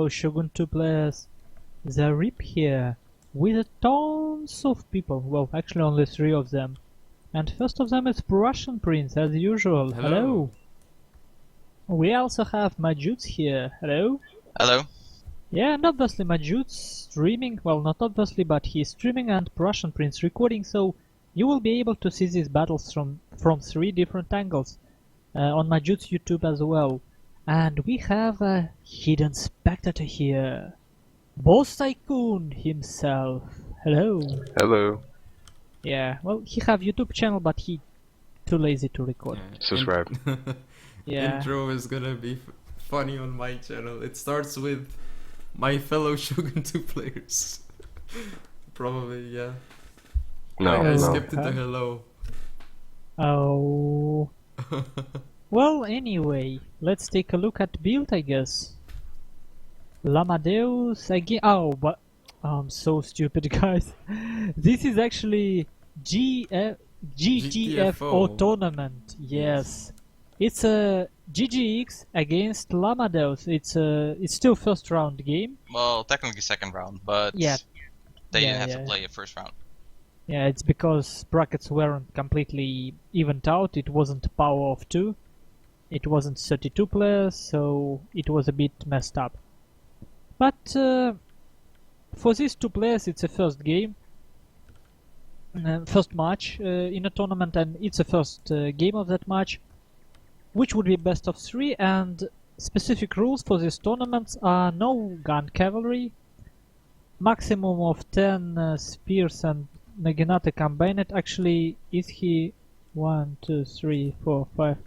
fellow Shogun 2 players. The Rip here, with tons of people. Well, actually only 3 of them. And first of them is Russian Prince, as usual. Hello. We also have Majuts here. Hello. Hello. Yeah, and obviously Majuts streaming. Well, not obviously, but he's streaming and Russian Prince recording, so you will be able to see these battles from 3 different angles on Majut's YouTube as well. And we have a hidden spectator here. Boss Tycoon himself. Hello. Hello. Yeah, well, he have YouTube channel, but he too lazy to record. Yeah. Subscribe. Yeah. Intro is gonna be funny on my channel. It starts with my fellow Shogun 2 players. Probably, yeah. No, I no. skipped it to hello. Oh. Well, anyway, let's take a look at build, I guess. llamadeus again. Oh, but I'm so stupid, guys. This is actually GTFO tournament. Yes, it's a GigiX against llamadeus. It's still first round game. Well, technically second round, but Yeah. they didn't Yeah, have yeah. to play a first round. Yeah, it's because brackets weren't completely evened out. It wasn't power of 2. It wasn't 32 players, so it was a bit messed up. But for these 2 players, it's a first game, first match in a tournament, and it's a first game of that match, which would be best of 3. And specific rules for these tournaments are no gun cavalry, maximum of 10 spears and Naginata combined. Actually, is he 1, 2, 3, 4, 5,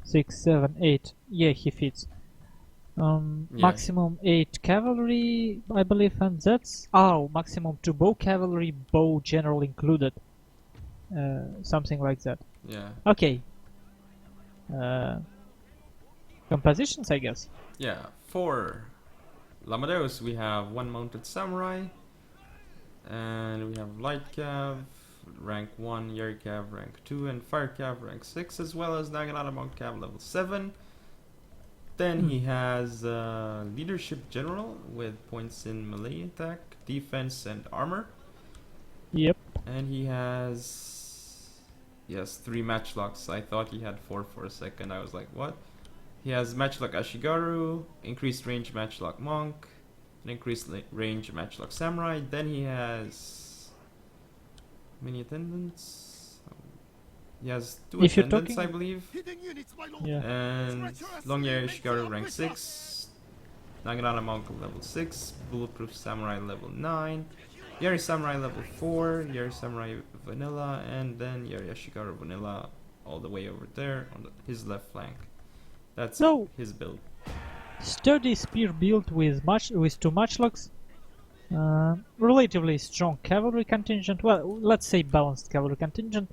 6, 7, 8? Yeah, he fits. Maximum 8 cavalry, I believe, and that's maximum 2 bow cavalry, bow general included. Something like that. Yeah. Okay. Compositions, I guess. Yeah. For llamadeus, we have 1 mounted samurai. And we have light cav, rank 1, Yari cav, rank 2, and fire cav, rank 6, as well as Naginata monk cav, level 7. Then he has leadership general with points in melee attack, defense, and armor. Yep. And he has 3 matchlocks. I thought he had 4 for a second. I was like, what? He has matchlock Ashigaru, increased range matchlock monk, an increased range matchlock samurai. Then he has many attendants. He has 2 If you're attendants, talking- I believe. Yeah. And long Yari Ashigaru rank 6, Naginata monk level 6, bulletproof samurai level 9, Yari samurai level 4, Yari samurai vanilla, and then Yari Ashigaru vanilla all the way over there on his left flank. That's So- his build. Sturdy spear build with 2 matchlocks. Relatively strong cavalry contingent. Well, let's say balanced cavalry contingent.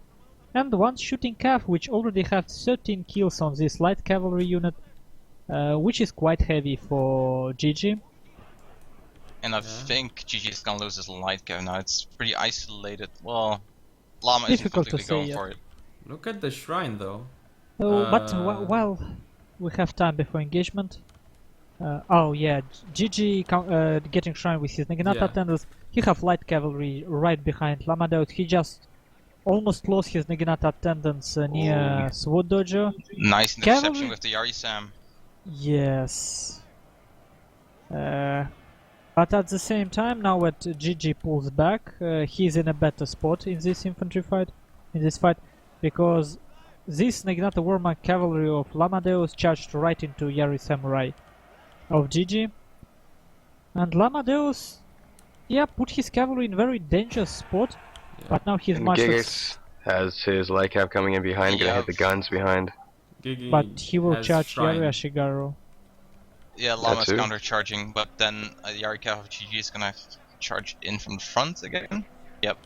And 1 shooting cav, which already have 13 kills on this light cavalry unit, which is quite heavy for GG. And I think GG is gonna lose his light cav now. It's pretty isolated. Well, Llama isn't Difficult to completely going say, for it. Look at the shrine though. But while we have time before engagement. GG getting shrine with his Naginata attendants. He have light cavalry right behind llamadeus. He just almost lost his Naginata attendants near Sword Dojo. Nice interception Cavalry- with the Yari Sam. Yes. But at the same time, now that GG pulls back, he's in a better spot in this infantry fight, because this Naginata Warmark cavalry of llamadeus charged right into Yari Samurai of GG. And llamadeus, put his cavalry in very dangerous spot, but now he's And much GigiX has his light cap coming in behind, gonna hit the guns behind. Gigi but he will has charge shrine. Yari Ashigaru. Yeah, Llama's too. counter-charging, but then Yari cav of GG is gonna charge in from the front again. Yep.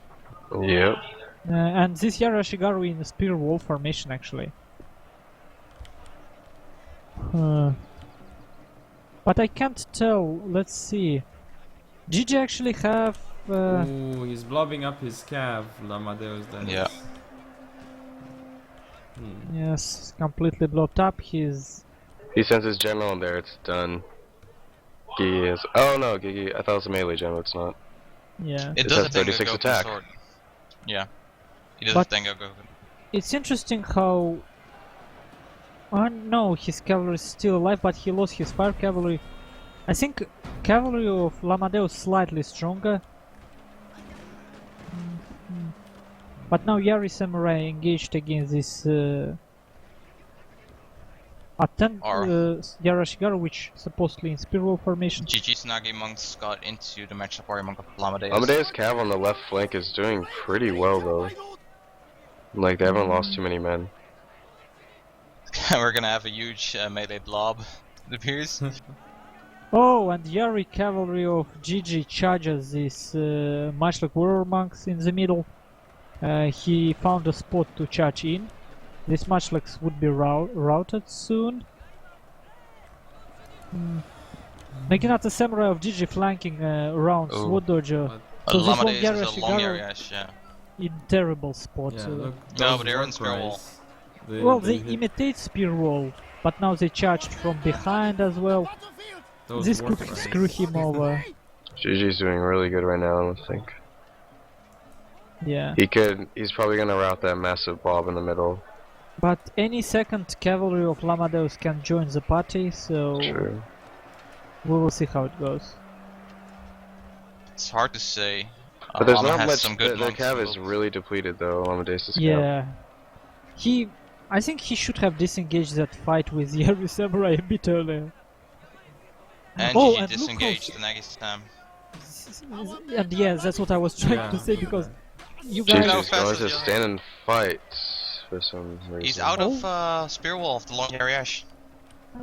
Yep. And this Yari Ashigaru in a spear wall formation, actually. But I can't tell. Let's see. GG actually have. Ooh, he's blobbing up his cav, llamadeus. Then Yeah. Yes, completely blocked up. He sends his general in there, it's done. Gigi is. Oh no, Gigi. I thought it was a melee gem. It's not. Yeah. It It does has have Tengo 36 Goku attack. sword. Yeah. It does But- have Tengo Goku. It's interesting how. No, his cavalry is still alive, but he lost his fire cavalry. I think cavalry of llamadeus slightly stronger. But now Yari Samurai engaged against this Yarashigaru, which supposedly in spiral formation. GG Tsunagi monks got into the matchup warrior monk of Llamadeus. Amadeus Cav on the left flank is doing pretty well though. Like they haven't lost too many men. We're gonna have a huge melee blob, it appears. Oh, and Yari cavalry of Gigi charges this much like warrior monks in the middle. He found a spot to charge in. This matchlocks would be routed soon. Naginata Samurai of Gigi flanking around Oh. Sword Dojo A So this Llamadeus one is a Yarashigaru- long area, yeah. in terrible spot. Yeah, look. No, those but they're in spear wall. Warcries, Well, they hit imitate spear wall, but now they charged from behind as well. those This could Warcries. screw him over. Gigi's doing really good right now, I think. Yeah. He's probably gonna route that massive blob in the middle. But any second cavalry of Llamadeus can join the party, so True. we will see how it goes. It's hard to say. But there's Llama not has much, some good the monks cav in is both. really depleted though, Amadeus' cav. Yeah. I think he should have disengaged that fight with Yari Samurai a bit earlier. And Oh, GG and look how disengaged the Nagistam. And yeah, that's what I was trying Yeah. to say because you Look guys. how Gigi's fast going is to Yari. stand and fight for some reason. He's out of spear wall of the long Yariash.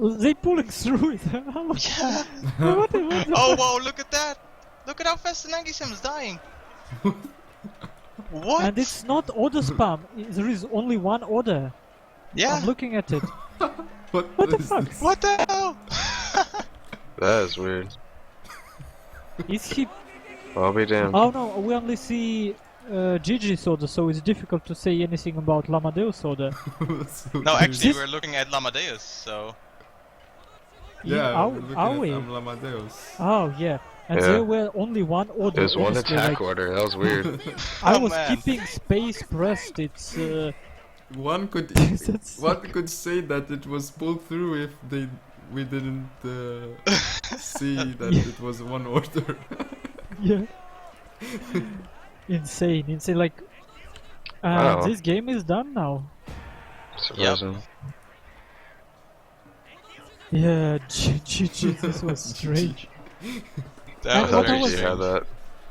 They pulling through it. Yeah. What the- Oh wow, look at that! Look at how fast the Nagistam is dying. What? And it's not order spam. There is only one order. Yeah. I'm looking at it. What What the is fuck? this? What the hell? That is weird. Is he? I'll be damned. Oh no, we only see Gigi's order, so it's difficult to say anything about Llamadeus order. So No, actually, This- we're looking at Llamadeus, so. yeah, Are, we're looking are at we? Llamadeus. Oh yeah. And Yeah. there were only one order. There's one honestly, attack like, order, that was weird. I Oh, was man. keeping space pressed. It's One could That's one could say that it was pulled through if we didn't see that Yeah. it was one order. yeah. insane. Like, Wow. this game is done now. Surprising. Yeah, GG, this was strange. That And was what I very was- Yeah, strange. that.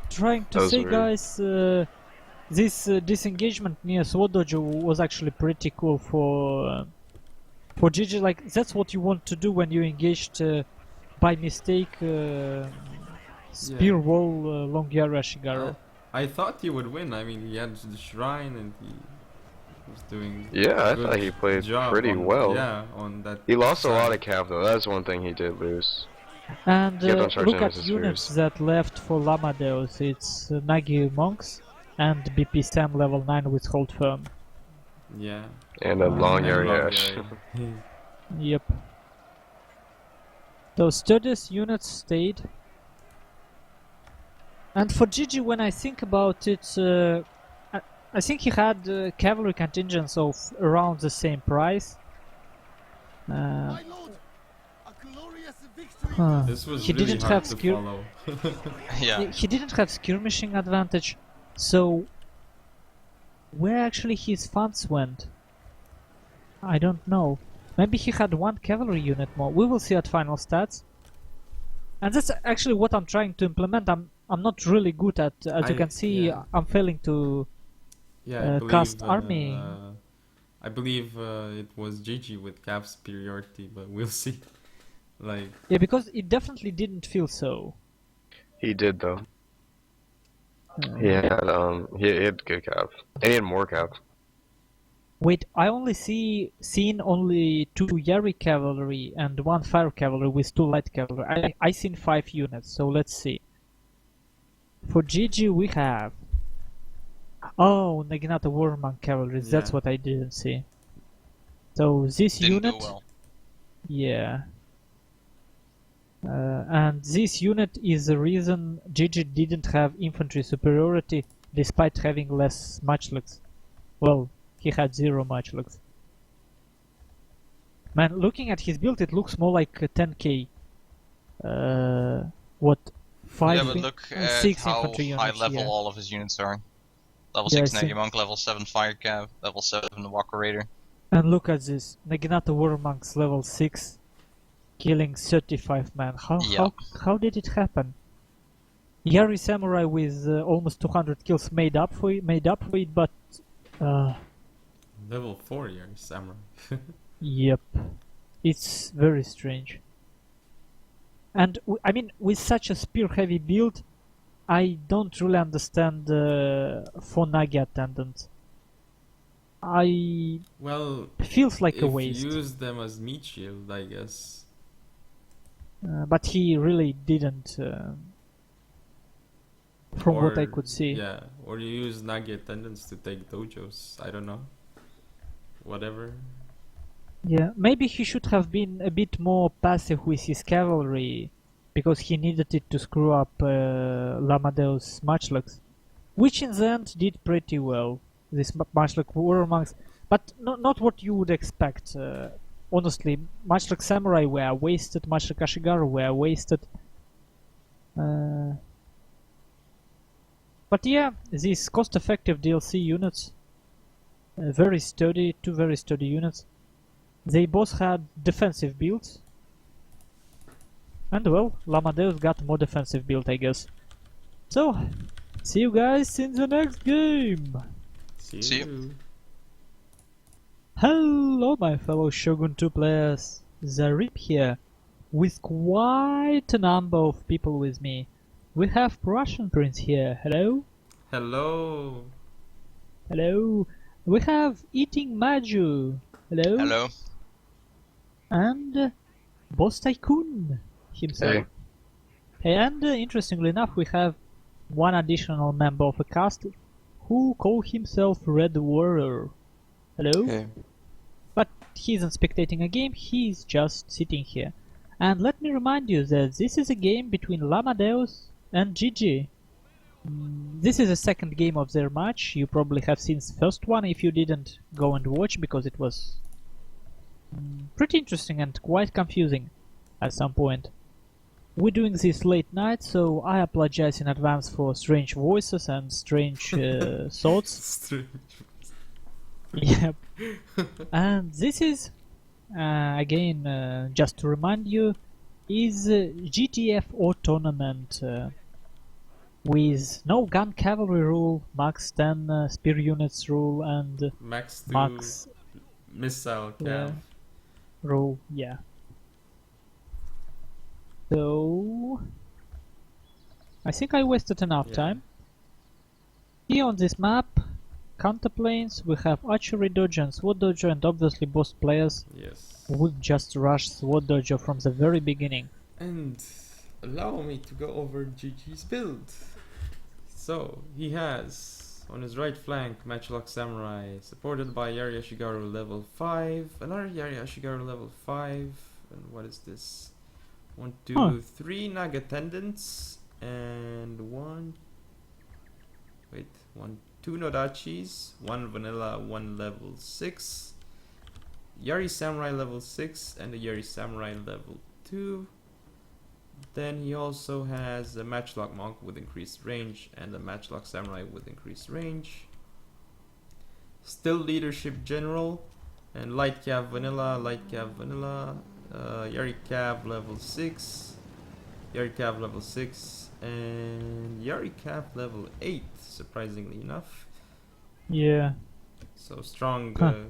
Trying to That was say, weird. guys, this disengagement near Sword Dojo was actually pretty cool for GG. Like, that's what you want to do when you engaged by mistake spear wall long Yarashigaru. I thought he would win. I mean, he had the shrine and he was doing. Yeah, I good thought he played job pretty on- well. Yeah, on that. He lost a lot side. of cav though, that's one thing he did lose. And Yeah, don't charge look any at of his units spears. that left for Llamadeus. It's Nagi monks and BP Sam level 9 with hold firm. Yeah. And a long And area long ash. area. Yep. Those sturdiest units stayed. And for Gigi, when I think about it, I think he had cavalry contingents of around the same price. Huh. This was He really didn't hard have to skill. follow. Yeah. He didn't have skirmishing advantage, so where actually his funds went? I don't know. Maybe he had one cavalry unit more. We will see at final stats. And that's actually what I'm trying to implement. I'm not really good at, as you I- can see, yeah. I'm failing to. Yeah, I cast believe, army. I believe it was Gigi with cap superiority, but we'll see. Like, Yeah, because it definitely didn't feel so. He did though. Uh, He had good cav. And he had more cav. Wait, I only seen only 2 Yari cavalry and 1 fire cavalry with 2 light cavalry. I seen 5 units, so let's see. For GG we have. Oh, Naginata Warman cavalry. That's Yeah. what I didn't see. So this Didn't unit, go well. yeah. And this unit is the reason Gigi didn't have infantry superiority despite having less matchlocks. Well, he had 0 matchlocks. Man, looking at his build, it looks more like a 10k. What? 5 Yeah, but look at 6 how infantry high units, level yeah. all of his units are. Level Yeah, 6 I see. Navy Monk, level 7 Fire Cav, level 7 Walker Raider. And look at this. Naginata War Monks level 6 killing 35 men. Yeah. How did it happen? Yari Samurai with almost 200 kills made up for it, but Level 4 here, Samurai. yep. It's very strange. And I mean, with such a spear heavy build, I don't really understand for Nagi attendance. Well, Feels like if a waste. you use them as meat shield, I guess. But he really didn't, from what I Or- could see. Yeah, or you use Nagi attendants to take dojos. I don't know. Whatever. Yeah, maybe he should have been a bit more passive with his cavalry, because he needed it to screw up llamadeus matchlocks, which in the end did pretty well. This matchlock warrior monks, but not what you would expect. Honestly, matchlock samurai were wasted, matchlock ashigaru were wasted. But yeah, these cost-effective DLC units, very sturdy, 2 very sturdy units. They both had defensive builds. And well, llamadeus got more defensive build, I guess. So, see you guys in the next game! See See you. Hello my fellow Shogun 2 players, Zarip here, with quite a number of people with me. We have Russian Prince here, hello? Hello. Hello. We have Eating Maju, hello? Hello. And Boss Tycoon himself. Hey. And interestingly enough, we have one additional member of a cast who call himself Red Warrior. Hello? Hey. But he isn't spectating a game, he's just sitting here. And let me remind you that this is a game between llamadeus and Gigi. This is the second game of their match. You probably have seen the first one if you didn't go and watch, because it was pretty interesting and quite confusing at some point. We're doing this late night, so I apologize in advance for strange voices and strange thoughts. Strange. Yep. And this is, again, just to remind you, is GTFO tournament with no gun cavalry rule, max 10 spear units rule, and Max 2 max missile yeah, cav. rule, yeah. So, I think I wasted enough Yeah. time. Here on this map, counterplanes, we have archery dojo and sword dojo, and obviously both players Yes. would just rush sword dojo from the very beginning. And allow me to go over Gigi's build. So, he has on his right flank Matchlock Samurai, supported by Yari Ashigaru level 5, another Yari Ashigaru level 5, and what is this? 1, 2, Huh. 3 Nag attendants, and 2 Nodachis, 1 vanilla, 1 level 6, Yari Samurai level 6, and a Yari Samurai level 2. Then he also has a Matchlock Monk with increased range and a Matchlock Samurai with increased range. Still Leadership General and Light Cav Vanilla, Yari Cav level 6, Yari Cav level 6, and Yari Cav level 8, surprisingly enough. Yeah. So strong, Huh.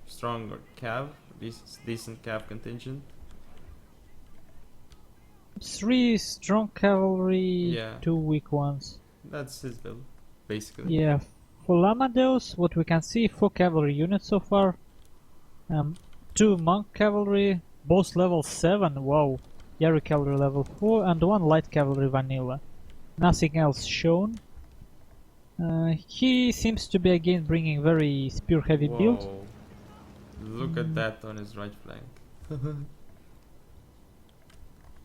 stronger Cav, decent Cav contingent. 3 strong cavalry, Yeah. 2 weak ones. That's his build, basically. Yeah, for llamadeus, what we can see, 4 cavalry units so far. 2 monk cavalry, both level 7, wow. Yari cavalry level 4, and 1 light cavalry vanilla. Nothing else shown. He seems to be again bringing very spear heavy build. Whoa. Look at that on his right flank.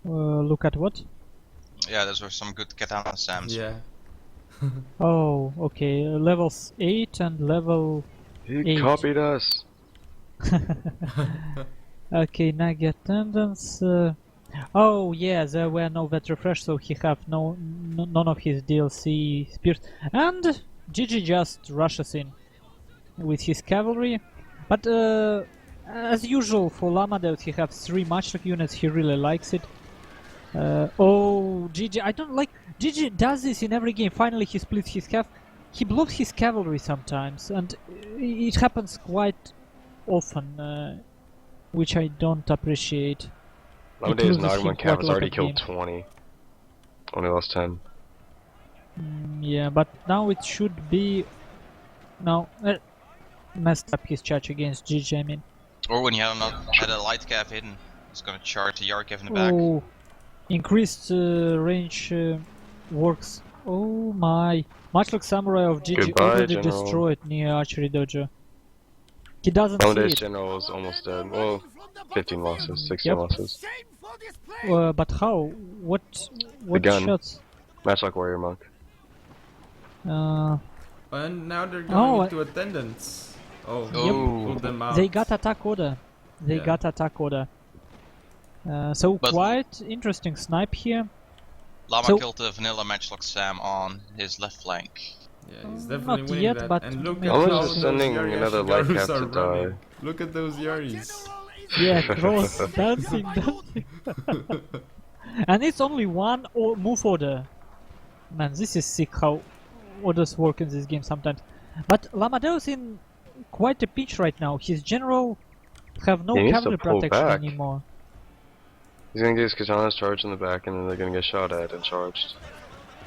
Look at what? Yeah, those were some good katana Sams. Yeah. Oh, okay. Levels 8 and level He 8. copied us. Okay, Nagi attendance. Oh yeah, there were no vet refresh, so he have none of his DLC spears. And Gigi just rushes in with his cavalry. But as usual for llamadeus, he has 3 matchlock units. He really likes it. Oh, Gigi, I don't like. Gigi does this in every game. Finally, he splits his half. He blocks his cavalry sometimes, and it happens quite often, which I don't appreciate. Nowadays, loses him Nagman quite Cav a has lot already of killed games. 20. Only lost 10. Yeah, but now it should be. No, messed up his charge against Gigi. I mean, Or when you had a light cav hidden, it's gonna charge the Yarkev in the back. oh, increased range works. Oh my! Matchlock Samurai of Gigi Goodbye, already General. destroyed near Archery Dojo. He doesn't see Nowadays, it. General is almost dead. Well, 15 losses, 16 Yep. losses. But how? What gun. shots? Matchlock Warrior Monk. And now they're going Oh, into attendance. Oh, Yep. pulled them out. They got attack order. They Yeah. got attack order. So But- quite interesting snipe here. Llama So- killed the vanilla matchlock Sam on his left flank. Yeah, he's Not definitely winning yet, that. but And look maybe at Almost how just those sending Yari another light Ashigarus cap are to running. die. Look at those Yaris. Yeah, cross dancing. And it's only one move order. Man, this is sick how orders work in this game sometimes. But llamadeus in quite a pinch right now. His general have no He needs to cavalry pull protection back. anymore. He's gonna get his katanas charged in the back, and then they're gonna get shot at and charged.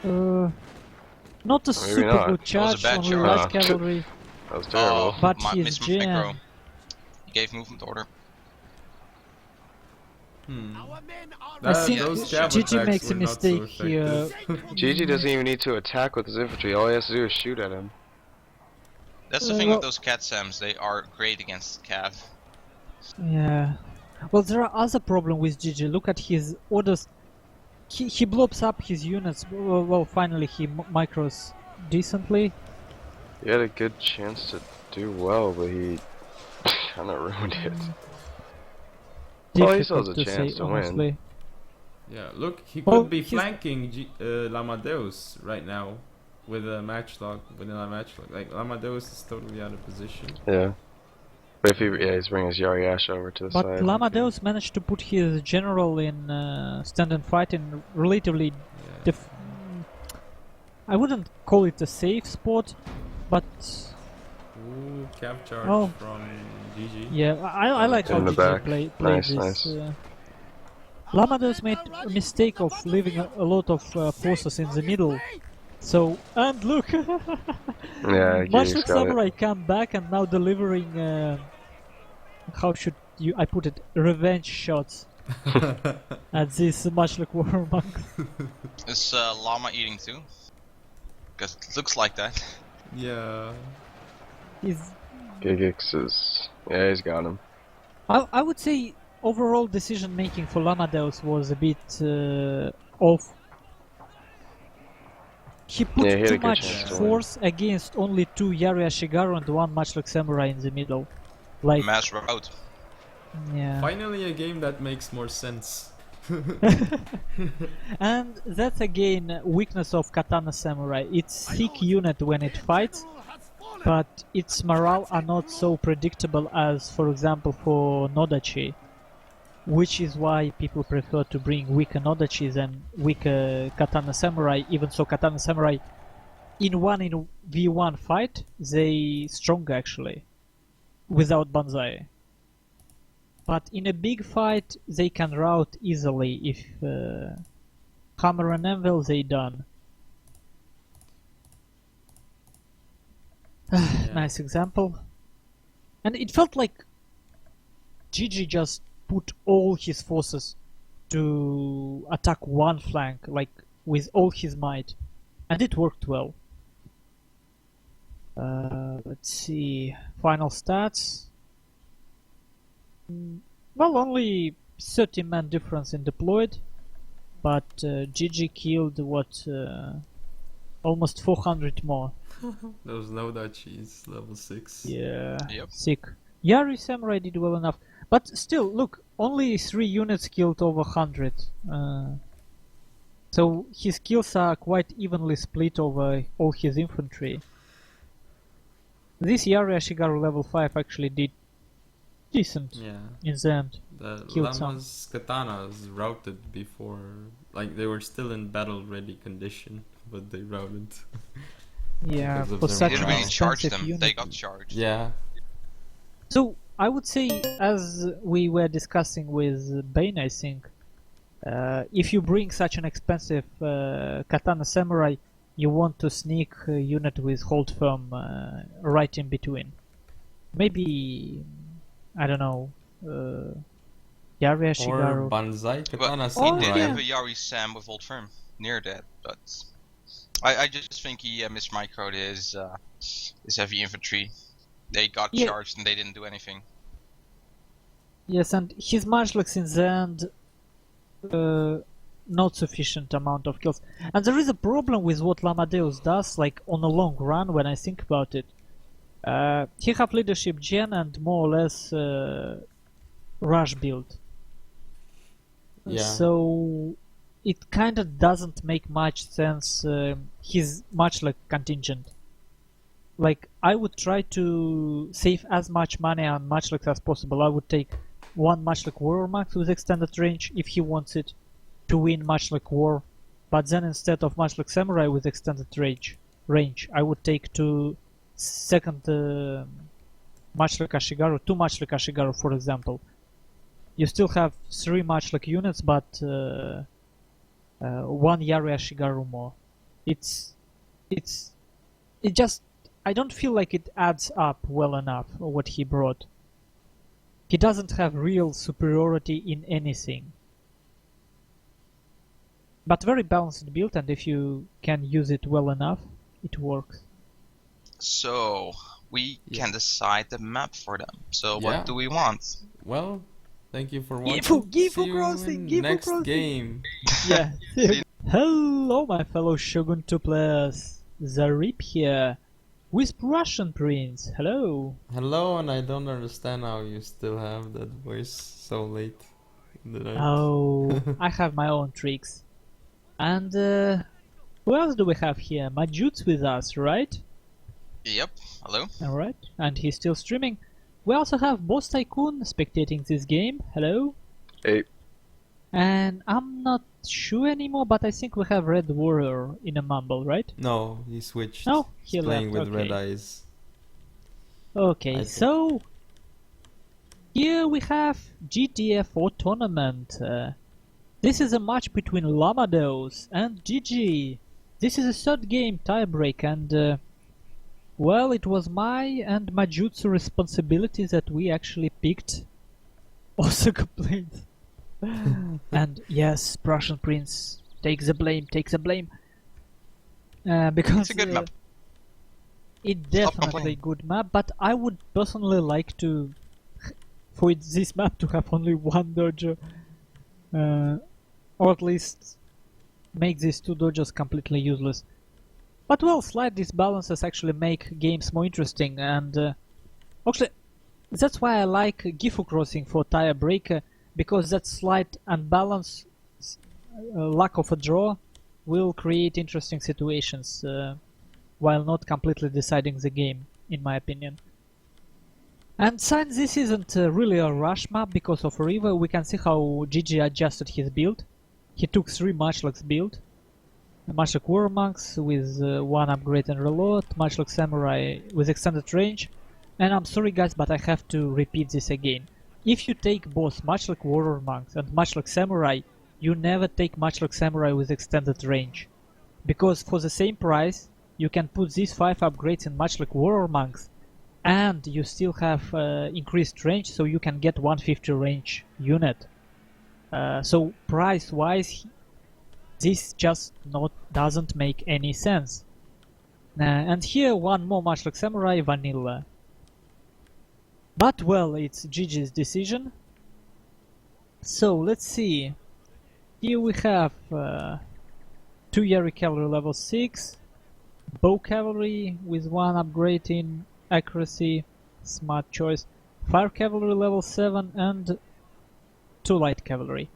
Not a Maybe super not. good charge, bad only charge. light cavalry. That was terrible. But his miss gen- micro. He gave movement order. I think those cav Gigi attacks makes a were not so mistake here. effective. Gigi doesn't even need to attack with his infantry. All he has to do is shoot at him. That's the thing well- with those cat Sams, they are great against cav. Yeah. Well, there are other problem with Gigi. Look at his orders. He blows up his units. Well, finally he micros decently. He had a good chance to do well, but he kind of ruined it. Well, he still has a Difficult to chance say, to win. honestly. Yeah, look, he Well, could be he's- flanking llamadeus right now with a matchlock, vanilla matchlock. Like, llamadeus is totally out of position. Yeah. But if he's bringing his Yari Ash over to the But side. llamadeus managed to put his general in stand and fight in relatively Yeah. I wouldn't call it a safe spot, but Ooh, cav charge Oh. from GG. yeah, I like how In the Gigi back. played Nice, this. nice. llamadeus made a mistake of leaving a lot of forces in the middle. So, and look! Yeah, Much Gigi's like got it. Samurai come back and now delivering, how should I put it, revenge shots at this much like war monk. Is Llama eating too? Because it looks like that. Yeah. He's, GigiX is... Yeah, he's got him. I would say overall decision making for llamadeus was a bit off. He put Yeah, he had a too good much chance to win. force against only 2 Yari Ashigaru and 1 much like Samurai in the middle. Like, Mass route. yeah. Finally, a game that makes more sense. And that's again weakness of Katana Samurai. It's thick unit when it fights, but its morale are not so predictable as, for example, for Nodachi, which is why people prefer to bring weaker Nodachi than weaker Katana Samurai. Even so, Katana Samurai in 1v1 fight, they stronger actually, without Banzai. But in a big fight, they can rout easily if hammer and anvil, they done. Nice example. And it felt like Gigi just put all his forces to attack one flank, like with all his might. And it worked well. Let's see. Final stats. Well, only 30 man difference in deployed. but Gigi killed what, almost 400 more. Those no Dutchies, level 6. Yeah, Yep. sick. Yari Samurai did well enough, but still, look, only 3 units killed over 100. So his kills are quite evenly split over all his infantry. This Yari Ashigaru level 5 actually did decent Yeah. in the end. The Killed some. Llama's katanas routed before, like they were still in battle ready condition, but they routed. Yeah, Because of for their such Didn't an morale. really charge expensive them, unit. they got charged. Yeah. So I would say, as we were discussing with Bane, I think, if you bring such an expensive katana samurai, you want to sneak a unit with hold firm right in between. Maybe, I don't know, Yari Or Ashigaru. Banzai katana He samurai. did yeah. have a Yari Sam with Old Firm near that, but I just think he mismicroed his heavy infantry. They got Yeah. charged and they didn't do anything. Yes, and his Munchlax in the end, not sufficient amount of kills. And there is a problem with what llamadeus does, like on a long run, when I think about it. He have leadership gen and more or less rush build. Yeah. So it kind of doesn't make much sense. He's much like contingent. Like I would try to save as much money on Munchlax as possible. I would take one Munchlax Warrior Max with extended range if he wants it to win Munchlax War. But then instead of Munchlax Samurai with extended range, I would take two second Munchlax Ashigaru, two Munchlax Ashigaru, for example. You still have 3 Munchlax units, but 1 Yari Ashigaru more. It just, I don't feel like it adds up well enough what he brought. He doesn't have real superiority in anything. But very balanced build, and if you can use it well enough, it works. So we can decide the map for them. So Yeah. what do we want? Well, thank you for watching. Gifu See you crossing, in Gifu next crossing. game. Yeah. Hello, my fellow Shogun 2 players. Zarip here. With Russian Prince. Hello. Hello, and I don't understand how you still have that voice so late in the night. Oh, I have my own tricks. And who else do we have here? Majut's with us, right? Yep. Hello. Alright, and he's still streaming. We also have Boss Tycoon spectating this game. Hello. Hey. And I'm not sure anymore, but I think we have Red Warrior in a mumble, right? No, he switched. No, he He's playing left, with red okay. eyes. Okay, I so here we have GTFO tournament. This is a match between llamadeus and GG. This is a third game tiebreak, and well, it was my and Majutsu responsibility that we actually picked also complained. And yes, Prussian Prince, take the blame, because It's a good map. It Stop definitely a complaining. good map, but I would personally like to for this map to have only one dojo, or at least make these 2 dojos completely useless. But well, slight disbalances actually make games more interesting, and actually that's why I like Gifu Crossing for tiebreaker, because that slight unbalance, lack of a draw, will create interesting situations while not completely deciding the game, in my opinion. And since this isn't really a rush map because of River, we can see how Gigi adjusted his build. He took 3 Munchlax build. Munchlax Warrior Monks with 1 upgrade and reload, Munchlax Samurai with extended range. And I'm sorry guys, but I have to repeat this again. If you take both Munchlax Warrior Monks and Munchlax Samurai, you never take Munchlax Samurai with extended range. Because for the same price, you can put these 5 upgrades in Munchlax Warrior Monks, and you still have increased range, so you can get 150 range unit. So price wise, this just doesn't make any sense. And here one more Munchlax Samurai vanilla. But well, it's Gigi's decision. So let's see. Here we have 2 Yari Cavalry level 6, Bow Cavalry with 1 upgrade in accuracy, smart choice, Fire Cavalry level 7 and 2 Light Cavalry.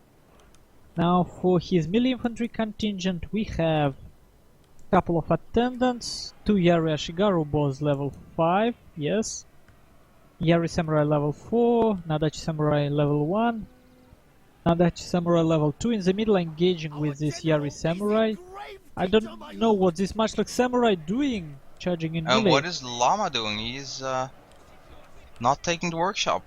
Now for his melee infantry contingent we have a couple of attendants, 2 Yari Ashigaru bows level 5, yes, Yari Samurai level 4, Nadachi Samurai level 1, Nadachi Samurai level 2 in the middle engaging with this Yari Samurai. I don't know what this much like Samurai doing charging in melee. What is Llama doing? He's not taking the workshop.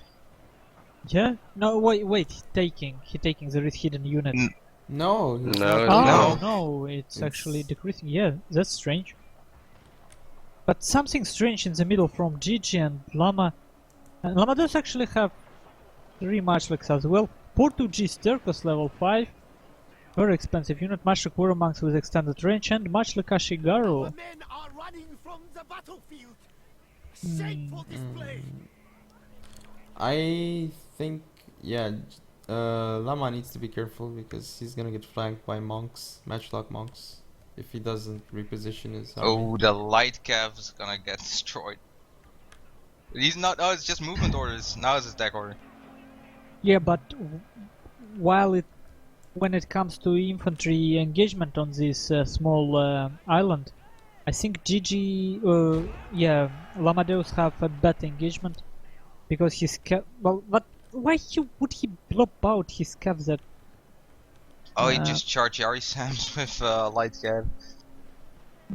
Yeah? No, wait, he taking the hidden unit. No, he's No, not. Oh, no, it's actually decreasing. Yeah, that's strange. But something strange in the middle from Gigi and Llama. And Llama does actually have 3 matchlocks as well. Portu-G Sterkos level 5. Very expensive unit. Matchlock Warrior Monks with extended range and Matchlock Ashigaru. Our men are running from the battlefield. Shameful display. I think, yeah, Lama needs to be careful because he's gonna get flanked by monks, matchlock monks, if he doesn't reposition his army. Oh, the light cav is gonna get destroyed. He's not. Oh, it's just movement orders. Now it's attack order. Yeah, but when it comes to infantry engagement on this small island, I think Gigi, llamadeus have a better engagement because his cav. Well, but why would he blob out his cav that? Oh, he just charged Yari Sams with light cav.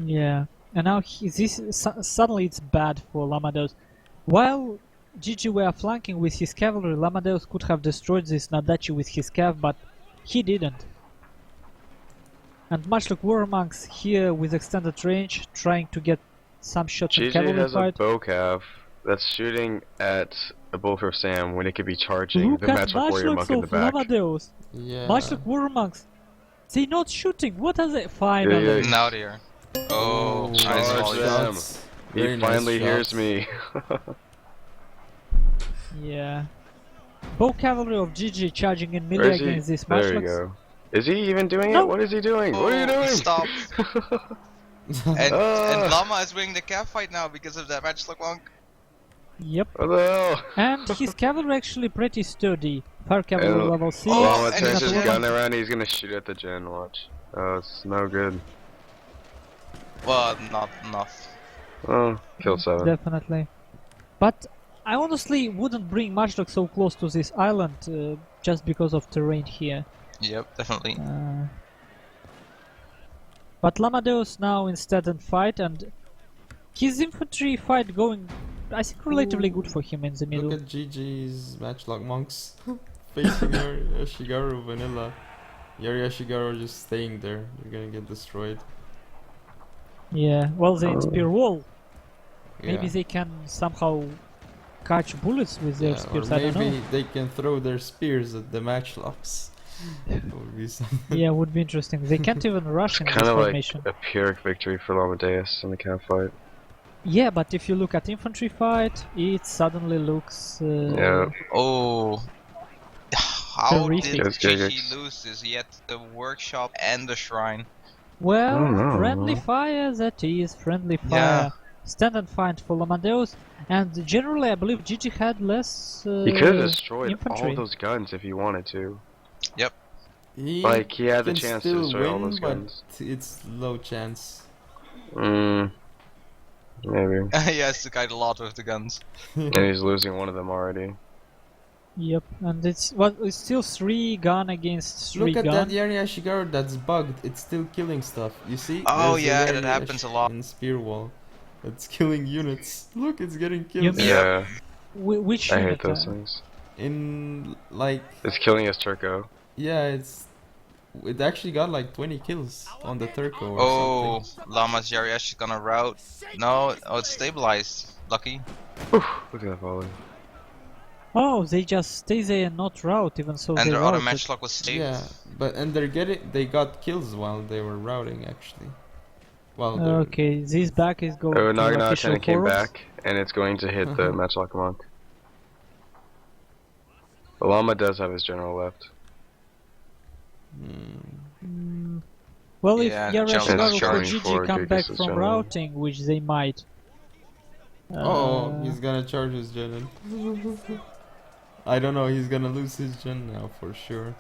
Yeah, and now suddenly it's bad for llamadeus. While Gigi were flanking with his cavalry, llamadeus could have destroyed this Nadachi with his cav, but he didn't. And much like Warrior Monks here with extended range, trying to get some shots in Gigi cavalry has fight. a bow cav that's shooting at a bull for Sam when it could be charging Look the at matchlock warrior monk in the of back. llamadeus. Yeah. Much like Warrior Monks. They not shooting. What are they? Finally. Yeah. Now they are. Oh, nice charge volley. them. Shots. He Very nice finally hears shots. me. Yeah. Bow cavalry of Gigi charging in Where melee is he? against this There you matchlocks. go. Is he even doing No. it? What is he doing? What are you Oh, he doing? stopped. And Ah. Llama is winning the cav fight now because of that matchlock monk. Yep. What the hell? And his cavalry actually pretty sturdy. Fire cavalry And level 6. Oh, Llama and turns it's his a gun woman. around, he's gonna shoot at the gen, watch. Oh, it's no good. Well, not enough. Oh, kill 7. Definitely. But I honestly wouldn't bring matchlock so close to this island just because of terrain here. Yep, definitely. But llamadeus now instead in fight, and his infantry fight going, I think, relatively good for him in the middle. Look at Gigi's matchlock monks facing Yari Ashigaru vanilla. Yari Ashigaru just staying there. They're gonna get destroyed. Yeah, well, they spear wall. Maybe Yeah. they can somehow catch bullets with their Yeah, spears, or I don't know. maybe they can throw their spears at the matchlocks. That would be something. Yeah, would be interesting. They can't even rush in this Kind of like formation. a Pyrrhic victory for Llamadeus in the cav fight. Yeah, but if you look at infantry fight, it suddenly looks... Yeah. Oh. How Terrific. did Yes, Gigi GigiX. lose this? He had the workshop and the shrine. Well, Oh, no. friendly fire, that is, friendly fire. Yeah. Stand and fight for llamadeus, and generally I believe Gigi had less He could have destroyed infantry. all those guns if he wanted to. He Like, he had the can chance to still destroy all win, those but guns. it's low chance. Maybe. He has to guide a lot with the guns. And he's losing one of them already. Yep, and it's still 3 gun against 3 Look at gun. that Yari Ashigaru that's bugged. It's still killing stuff. You see? Oh, There's a yeah, Yari that happens a lot. In spear wall. It's killing units. Look, it's getting killed. mean- Yeah, Which I unit? hate those things. In like, It's killing us, Turco. yeah, it actually got like 20 kills on the Turco or Oh, something. Llama's Yariash is gonna route. No, oh, it's stabilized. Lucky. Whew, look at that volley. Oh, they just stay there and not route, even so And they their other routed. matchlock was saved. Yeah, but and they got kills while they were routing actually. Well, they're- Okay, this back is going Oh, to Naginata official Tenant came forums. back, and it's going to hit the Uh-huh. Matchlock Monk. The Llama does have his general left. Well, Yeah, if Yara Chelsea Shigaru is for showing GG for come back GigiX from is routing, which they might. Oh, he's gonna charge his gen in. I don't know, he's gonna lose his gen now for sure.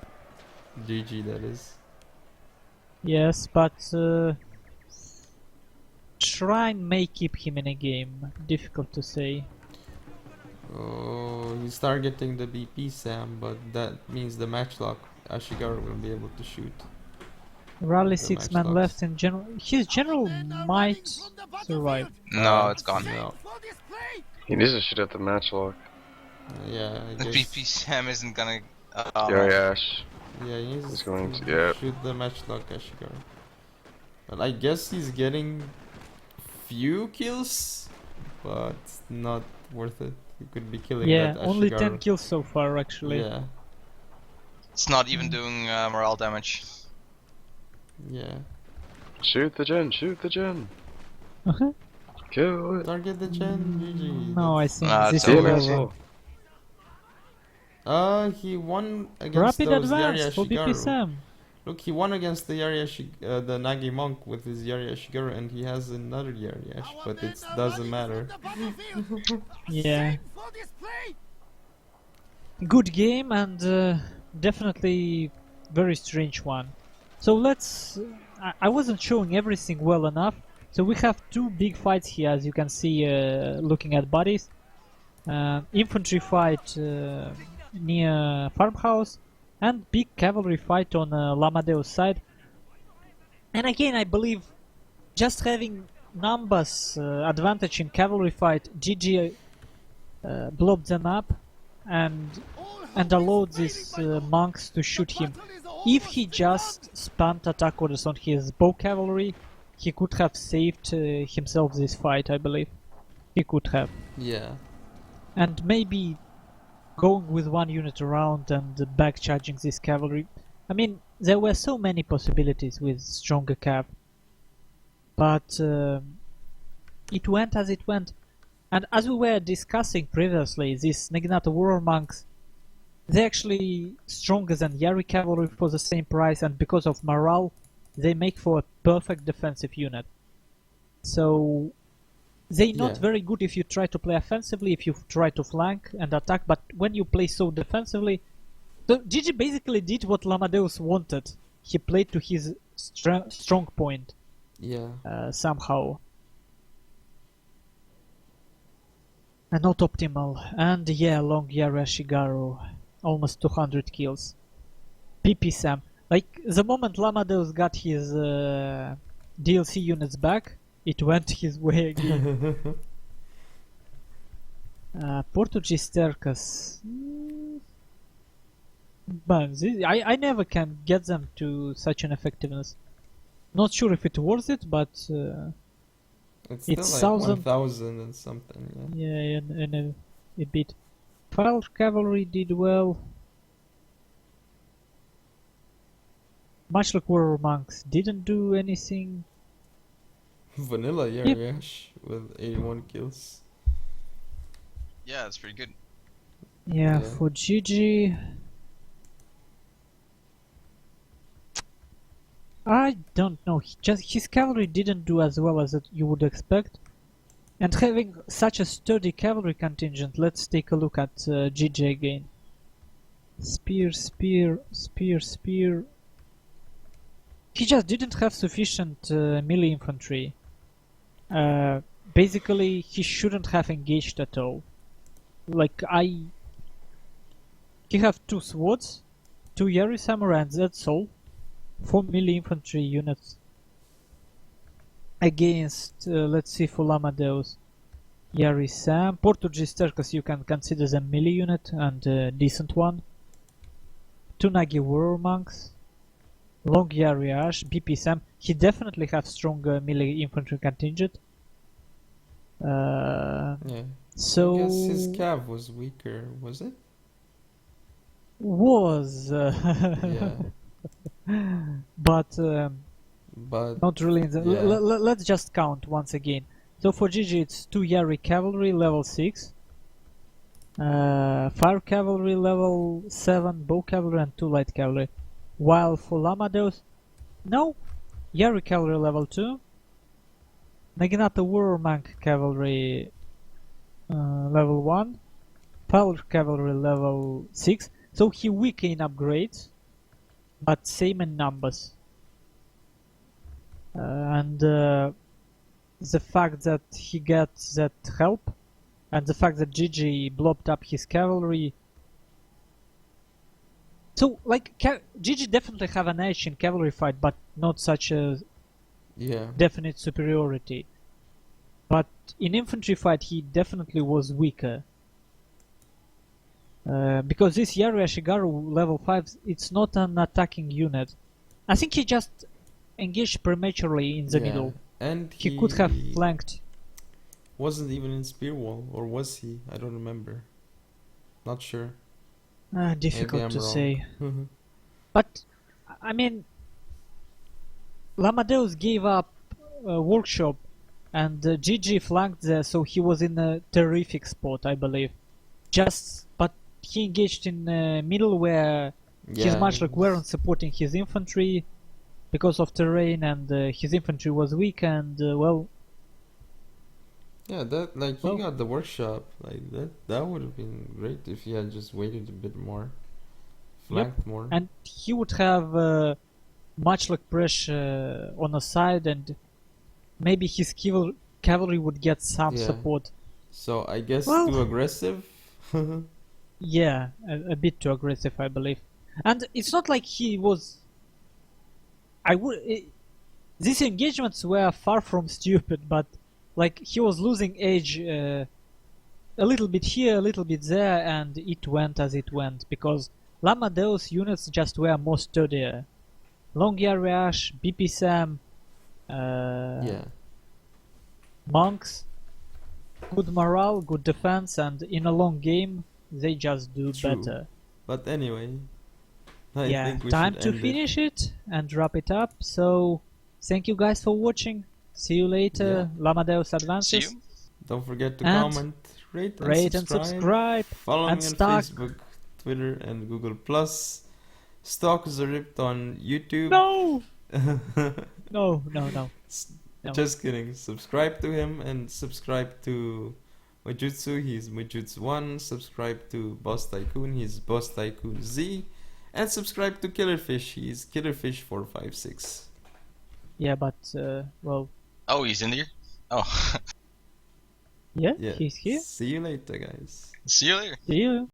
GG, that is. Yes, but Shrine may keep him in a game. Difficult to say. Oh, he's targeting the BP Sam, but that means the matchlock. Ashigaru will be able to shoot. Rally The 6 man matchlocks. left in general. His general Men are might running from the survive. battlefield. No, it's gone. No. For display. He needs to shoot at the matchlock. Yeah, I The guess. BP Sam isn't gonna. Yeah, Ash. Yeah, he needs He's going to to- yeah. shoot the matchlock Ashigaru. But I guess he's getting few kills, but not worth it. He could be killing Yeah, that only Ashigaru. 10 kills so far actually. Yeah, It's not even doing morale damage. yeah. Shoot the gen, shoot the gen. Kill it. Target the gen, GG. No, I think Nah, this it's is over. over. He won against Rapid those advance Yari for BP Ashigaru. Sam. Look, he won against the the Nagi monk with his Yari Ashigaru, and he has another Yari Ash, Our but men it are doesn't running matter. from the battlefield. Yeah. Save for display. Good game and definitely very strange one. So let's... I wasn't showing everything well enough. So we have two big fights here, as you can see looking at bodies. Infantry fight near farmhouse and big cavalry fight on llamadeus side. And again, I believe just having numbers advantage in cavalry fight, GG blocked them up and allowed these monks to shoot him. If he just spammed attack orders on his bow cavalry, he could have saved himself this fight, I believe. He could have. Yeah. And maybe going with one unit around and back charging this cavalry. I mean, there were so many possibilities with stronger cav. But it went as it went. And as we were discussing previously, these Negnata Warrior Monks, they're actually stronger than Yari Cavalry for the same price, and because of morale, they make for a perfect defensive unit. So they're not Yeah. very good if you try to play offensively, if you try to flank and attack, but when you play so defensively... So Gigi basically did what llamadeus wanted. He played to his strong point Yeah. somehow. Not optimal. And yeah, long Yara Shigaru. Almost 200 kills. PP Sam. Like, the moment llamadeus got his DLC units back, it went his way again. Portuguese Tercas. But I never can get them to such an effectiveness. Not sure if it's worth it, but It's It's still like 1000 1,000 and something, yeah. yeah, and a bit. File Cavalry did well. Much like Warrior Monks didn't do anything. Vanilla Yariash with 81 kills. Yeah, it's pretty good. Yeah, Yeah. for GG. I don't know. His cavalry didn't do as well as you would expect. And having such a sturdy cavalry contingent, let's take a look at GG again. Spear, spear, spear, spear. He just didn't have sufficient melee infantry. Basically, he shouldn't have engaged at all. Like, he have 2 swords, 2 Yari Samurai, and that's all. 4 melee infantry units. Against, let's see, for llamadeus. Yari Sam. Portuguese Tercas you can consider them melee unit and a decent one. 2 Nagi Warrior Monks. Long Yari Ash, BP Sam. He definitely have stronger melee infantry contingent. Yeah. So I guess his cav was weaker, was it? was Yeah. but But not really in the Yeah. let's just count once again. So for GG it's 2 Yari Cavalry level 6, Fire Cavalry level 7, Bow Cavalry and 2 Light Cavalry. While for llamadeus, no, Yari cavalry level 2, Naginata Warmank cavalry level 1, Power cavalry level 6, so he weak in upgrades, but same in numbers. And the fact that he gets that help, and the fact that Gigi blocked up his cavalry. So, like, Gigi definitely have an edge in cavalry fight, but not such a Yeah. definite superiority. But in infantry fight, he definitely was weaker. Because this Yari Ashigaru level 5, it's not an attacking unit. I think he just engaged prematurely in the middle. And He could have flanked. wasn't even in spear wall, or was he? I don't remember. Not sure. Difficult I'm to wrong. say. But, I mean, llamadeus gave up workshop and Gigi flanked there, so he was in a terrific spot, I believe. But he engaged in the middle where his Marshal weren't supporting his infantry because of terrain, and his infantry was weak, and well. Yeah, that like Well- he got the workshop. Like that would have been great if he had just waited a bit more, flanked more. And he would have much like pressure on a side, and maybe his cavalry would get some Yeah. support. So I guess Well- too aggressive. Yeah, a bit too aggressive, I believe. And it's not like he was. These engagements were far from stupid, but like he was losing edge a little bit here, a little bit there, and it went as it went because llamadeus units just were more sturdier. Long Yariash, BP Sam, Yeah. monks, good morale, good defense, and in a long game they just do True. better. But anyway, I Yeah, think we time should to end finish it and wrap it up. So, thank you guys for watching. See you later. llamadeus See advances. you. Don't forget to And comment, rate and subscribe. Follow and me on stock- Facebook, Twitter, and Google Plus. Stock is ripped on YouTube. No, no, no, no. No. Just kidding. Subscribe to him and subscribe to Majutsu. He's Majutsu1. Subscribe to Boss Tycoon. He's Boss Tycoon Z. And subscribe to Killerfish. He's Killerfish456. Yeah, but well, Oh, he's in there? Oh, yeah, Yeah. he's here. See you later, guys. see you later. See you.